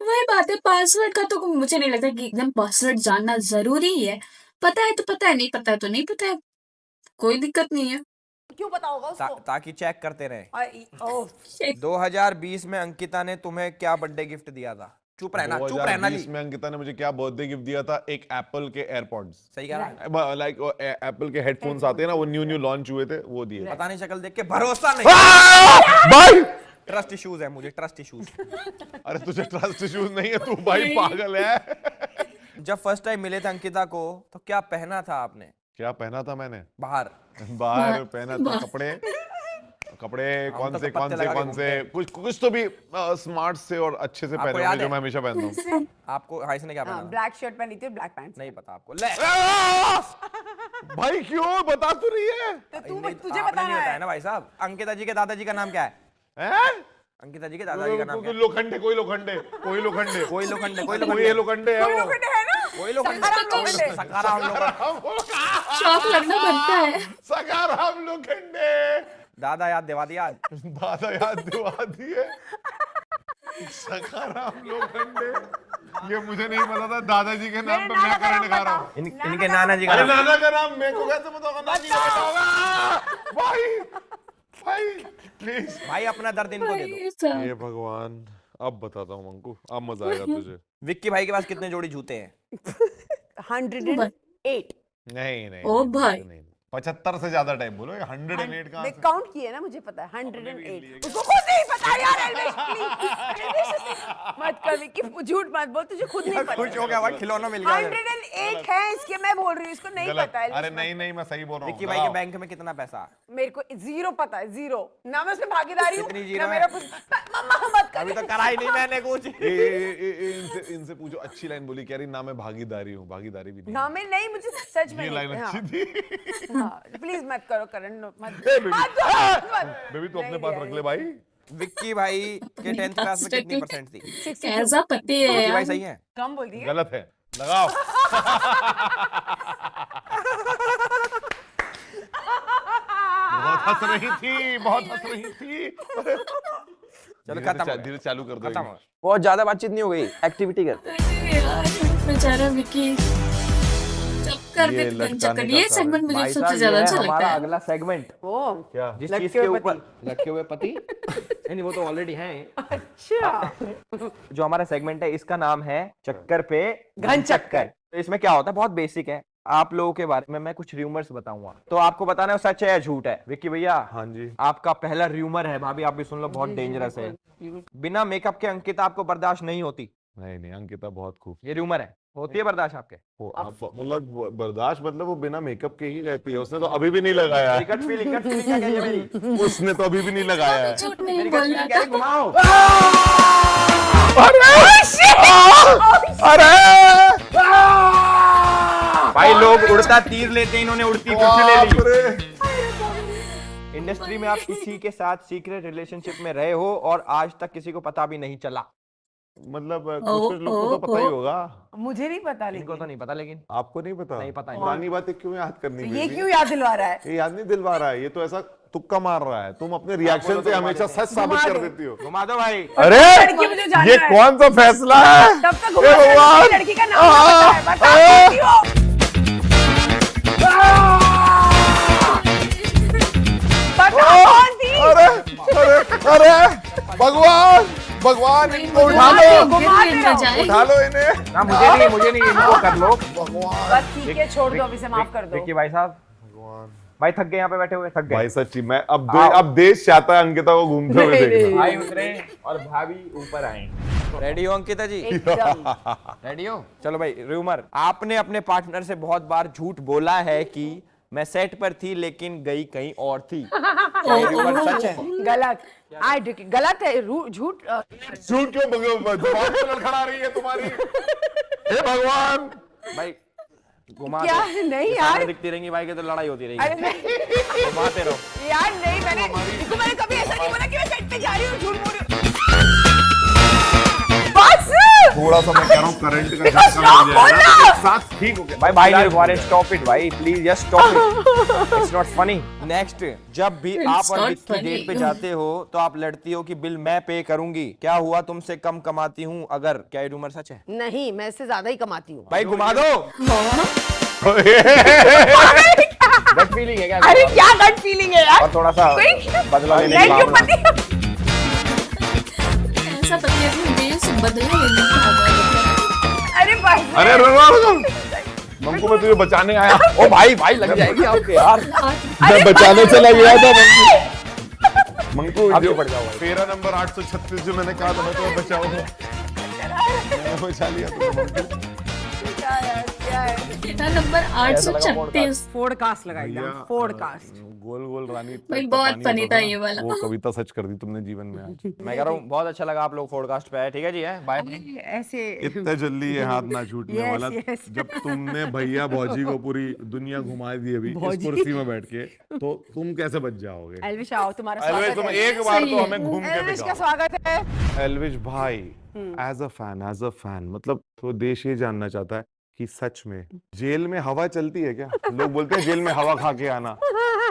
वही बात है, पासवर्ड का तो मुझे नहीं लगता कि एकदम पासवर्ड जानना जरूरी है। पता है तो पता है, नहीं पता है तो नहीं पता है, कोई दिक्कत नहीं है। क्यों पता होगा उसको? ताकि चेक करते रहे। ओह 2020 में अंकिता ने तुम्हें क्या बर्थडे गिफ्ट दिया था? चुप रहना जी। 2020 में अंकिता ने मुझे क्या बर्थडे गिफ्ट दिया था? एक एप्पल के एयरपॉड्स, सही कह रहा है। लाइक एप्पल के हेडफोन्स आते हैं ना, वो न्यू लॉन्च हुए थे, वो दिए। पता नहीं शक्ल देख के भरोसा नहीं। भाई ट्रस्ट इश्यूज है मुझे, ट्रस्ट इश्यूज। अरे तुझे ट्रस्ट इश्यूज नहीं है, तू भाई पागल है। जब फर्स्ट टाइम मिले थे अंकिता को तो क्या पहना था आपने क्या पहना था मैंने बाहर? बाहर पहना था कपड़े कौन तो से पत्ते लगा के कुछ तो भी स्मार्ट से और अच्छे से पहने याद जो है? मैं हमेशा पहनता हूँ। आपको हाइस ने क्या पहना था? ब्लैक शर्ट पहनी थी, ब्लैक पैंट। नहीं पता आपको। ले भाई क्यों बता तो रही है? तो नहीं, तुझे आपने बताना नहीं बताया है ना भाई साहब। अंकिता जी के दादाजी का नाम क्या है? हैं? अंकिता जी के दादाजी का नाम क्या है? लोखंडे कोई लोखंडे कोई लोखंडे कोई लोखंडे लोखंडे है कोई वो। लोखंडे है ना, कोई लोखंडे सखाराम लोखंडे। सखाराम लोखंडे। शौक लगना बनता है। सखाराम लोखंडे। दादा याद दिवा दिया आज। दादा याद दिवा दिए। सखाराम लोखंडे, ये मुझे नहीं पता था। दादाजी के नाम पे मैं करंट खा रहा हूँ। इनके नाना जी का अरे नाम। नाना का नाम मेरे को कैसे बताओगा? नानी को बताओगा। भाई प्लीज। भाई अपना दर्द इनको दे दो। ये भगवान, अब बताता हूँ मंकू, अब मजा आएगा तुझे। विक्की भाई के पास कितने जोड़ी जूते हैं? 108। नहीं ओ भाई। 75 से ज्यादा टाइम बोलो। 108 कहाँ मैं से? काउंट किए ना, मुझे पता है 108। उसको खुद नहीं पता यार। एल्विश प्लीज मत कर विक्की, झूठ मत बोल, तुझे खुद नहीं पता। खुश हो गया भाई, खिलौना मिल गया। 108 है इसके, मैं बोल रही हूँ, इसको नहीं गलत। पता है। अरे नहीं मैं सही बोल रहा हूँ। विक्की भाई के बैंक में कितना पैसा? मेरे को जीरो पता है, जीरो। ना मैं उसमें भागीदारी हूँ कितनी ना जीरो मेरा है? कुछ। मम्मा मत कर। अभी तो करा ही नहीं मैंने कुछ। इनसे पूछो। अच्छी लाइन बोली, कह रही ना मैं भागीदारी हूँ। भागीदारी भी नहीं। ना मैं नहीं, मुझे सच में ये नहीं। लाइन हाँ, अच्छी थी। हाँ, प्लीज मत करो करण, मत। बेबी मत। बेबी तू अपने नहीं पास दिया रख ले भाई। विक्की भाई के 10th क्लास में कितनी परसेंट थी? 62। कैसा पति है विक्की भाई यार। सही है? कम बोल दिए। गलत है, लगाओ। बहुत हंस रही थी, बहुत हंस रही थी। चलो खत्म हो धीरे चालू कर दो। खत्म हो। बहुत ज्यादा बातचीत नहीं हो गई, एक्टिविटी करते हैं। अरे यार, बेचारा विकी। चक्कर ये पे तो लटकाने चक्कर। का ये कारण। सेगमेंट मुझे भाई सबसे साहब, ज्यादा ये है अच्छा लगता हमारा है। अगला सेगमेंट। ओ क्या? जिस लटके चीज के हुए ऊपर पति। लटके हुए पति नहीं वो तो ऑलरेडी हैं। अच्छा। जो हमारा सेगमेंट है इसका नाम है चक्कर पे घन चक्कर। तो इसमें क्या होता है, बहुत बेसिक है। आप लोगों के बारे में मैं कुछ र्यूमर्स बताऊंगा, तो आपको बताना है सच है या झूठ है। विक्की भैया, हाँ जी। आपका पहला र्यूमर है। भाभी आप भी सुन लो, बहुत डेंजरस है। बिना मेकअप के अंकिता आपको बर्दाश्त नहीं होती। नहीं अंकिता बहुत खूब। ये र्यूमर है। होती है बर्दाश्त आपके? वो आप मतलब बर्दाश्त, मतलब वो बिना मेकअप के ही रहती है। उसने तो अभी भी नहीं लगाया है। गट फीलिंग क्या कही है मेरी? उसने तो अभी भी नहीं लगाया है। झूठ नहीं मेरी गट बोलना फीलिंग क्या है? घुमाओ। अरे भाई लोग उड़ता तीर लेते हैं, इन्होंने उड़ती कुछ ले ली। बाप रे। इंडस्ट्री में आप किसी के साथ सीक्रेट रिलेशनशिप में रहे हो और आज तक किसी को पता भी नहीं चला? मतलब कुछ लोग को तो पता ही होगा। मुझे नहीं पता, इनको लेकिन तो नहीं पता, लेकिन आपको नहीं पता? नहीं पता है। पुरानी बातें क्यों याद करनी? ये बेबी? क्यों याद दिलवा रहा है? ये याद नहीं दिलवा रहा है, ये तो ऐसा तुक्का मार रहा है। तुम अपने रिएक्शन से हमेशा सच साबित कर देती हो। घुमा दो भाई। अरे लड़की मुझे जानना ये है। कौन सा फैसला है? तब तक हे घुमा के भगवान! रखी लड़की का नाम नहीं पता है, बता सकती हो। बता कौन थी? अरे भगवान इनको उठा लो, घुमा के रहो। उठा लो इन्हें। ना मुझे नहीं इनको कर लो। भगवान बस ठीक है, छोड़ दो, अभी से माफ कर दो। विक्की भाई साहब, भाई थक गए यहाँ पे बैठे हुए, थक गए। भाई सच्ची मैं अब देश चाहता है अंकिता को घूमते हुए नहीं, देखना। भाई उतरे और भाभी ऊपर आए। रेडी हो अंकिता जी? एकदम। रेडी हो? चलो भाई, र्यूमर। आपने अपने पार्टनर से बहुत बार झूठ बोला है कि मैं सेट पर थी लेकिन गई कहीं और थी। क्या ये र्यूमर सच है? गलत। गलत है, झूठ। झूठ क्यों दिमाग पे लड़खड़ा रही है तुम्हारी? हे भगवान। भाई घुमा क्या दो। है? नहीं ये यार। सामने दिखती रहेंगी भाई के तो लड़ाई होती अरे रहेगी। नहीं घुमाते रहो। यार, नहीं, मैंने कभी ऐसा नहीं बोला कि मैं सेट पे जा रही हूँ, झूठ बोल रही हूँ। बस। थोड़ा सा मैं कह रहा हूँ करंट का झटका stop लग जाएगा, बोलना। एक साथ ठीक हो गया। भाई नहीं रिक्वायर्ड, स्टॉप इट भाई, please just stop it, it's not funny. Next, जब भी It's आप और not विक्की funny. डेट पे जाते हो तो आप लड़ती हो कि बिल मैं पे करूंगी। क्या हुआ तुमसे कम कमाती हूँ अगर? क्या ये रूमर सच है? नहीं, मैं इससे ज्यादा ही कमाती हूँ। भाई घुमा दो। गट फीलिंग है क्या? अरे क्या गट फीलिंग है यार? और थोड़ा सा बदला लेने नहीं, का क्यों भावना। पति? ऐसा पति अपने बेल से बदला लेने की आदत है। अरे भाई, अरे रुको मंकू, मैं तुझे बचाने आया। ओ भाई लग जाएगी आपके यार। मैं बचाने चला गया था मंकू। आप जो भी पड़ जाओ भाई। फेरा नंबर 836 जो मैंने कहा था मैं तुम्हें बचाऊंगा, मैंने बचा लिया तुम्हें मंकू। था नंबर 836। पॉडकास्ट लगा एकदम भैया, पॉडकास्ट। गोल गोल रानी इतना भाई इतना बहुत पानी फनी होता था ना, ये वाला। वो कविता सच कर दी तुमने जीवन में आज। मैं कह रहा हूँ बहुत अच्छा लगा आप लोग पॉडकास्ट पे आए, ठीक है जी, है बाय। ऐसे इतने जल्दी ये हाथ ना छूटने Yes, वाला। yes. जब तुमने भैया भौजी को पूरी दुनिया घुमा दी अभी इस कुर्सी में बैठ के, तो तुम कैसे बच जाओगे? एल्विश आओ, तुम्हारा एल्विश स्वागत तुम है। एक बार सही तो है। हमें घूम के एल्विश का दिखाओ। स्वागत है। एल्विश भाई एज अ फैन मतलब तो देश ये जानना चाहता है कि सच में जेल में हवा चलती है क्या? लोग बोलते हैं जेल में हवा खा के आना,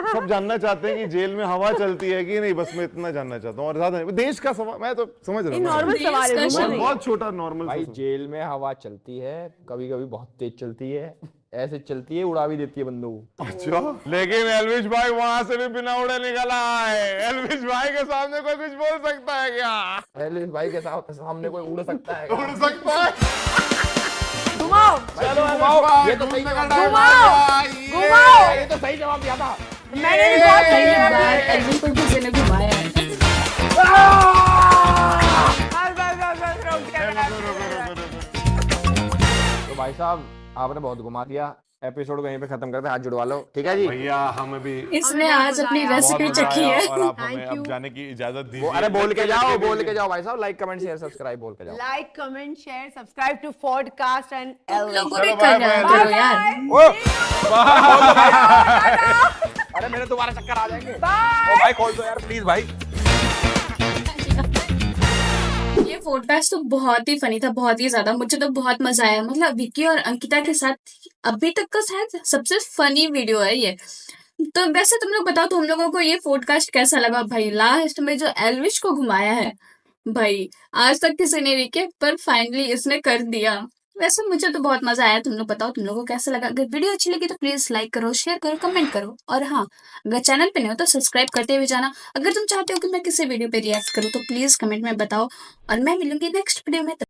सब जानना चाहते हैं कि जेल में हवा चलती है कि नहीं, बस मैं इतना जानना चाहता हूँ। और ज्यादा नहीं, देश का सवाल मैं तो समझ रहा हूँ, नॉर्मल सवाल है, Discussion। rumor नहीं। बहुत छोटा नॉर्मल। भाई जेल में हवा चलती है, कभी कभी बहुत तेज चलती है, ऐसे चलती है उड़ा भी देती है बंदों को। अच्छा, लेकिन एल्विश भाई वहां से भी बिना उड़े निकला है। एल्विश भाई के सामने कोई कुछ बोल सकता है क्या? एल्विश भाई के सामने कोई उड़ सकता है उड़ सकता है? घुमाओ चलो घुमाओ, ये तो सही जवाब दिया घुमाओ था। घुमाओ। ये तो सही जवाब दिया था। मैंने भी बहुत सही पहली जवाब बार दिया। एल्विन को किसी ने घुमाया है। बस, रुक जा। तो भाई साहब आपने बहुत घुमा दिया, एपिसोड को यहीं पे खत्म करते हैं, हाथ जुड़वा लो, ठीक है जी। भैया हमें भी इसने आज अपनी बहुत रेसिपी बहुत मजा चखी आया है। और आप Thank हमें अब you. जाने की इजाजत वो दीजिए। अरे बोल के जाओ भाई साहब, लाइक कमेंट शेयर सब्सक्राइब बोल के जाओ। Like comment share subscribe to podcast and Elvish. लोगों भी चलो, कर bye, रहा bye, करो यार। अरे मेरे दोबारा चक्कर आ जाएंगे। बाय। ओ भाई खोल दो यार प्लीज भाई। ये पॉडकास्ट तो बहुत ही फनी था, बहुत ही ज्यादा, मुझे तो बहुत मजा आया। मतलब विक्की और अंकिता के साथ अभी तक का शायद सबसे फनी वीडियो है ये। तो वैसे तुम लोग बताओ, तुम लोगों को ये पॉडकास्ट कैसा लगा भाई? लास्ट में जो एल्विश को घुमाया है भाई, आज तक किसी ने नहीं किया, पर फाइनली इसने कर दिया। वैसे मुझे तो बहुत मजा आया। तुम लोग बताओ तुम लोगों को कैसा लगा? अगर वीडियो अच्छी लगी तो प्लीज लाइक करो, शेयर करो, कमेंट करो, और हाँ, अगर चैनल पे नहीं हो तो सब्सक्राइब करते हुए जाना। अगर तुम चाहते हो कि मैं किसी वीडियो पे रिएक्ट करूँ तो प्लीज कमेंट में बताओ, और मैं मिलूंगी नेक्स्ट वीडियो में।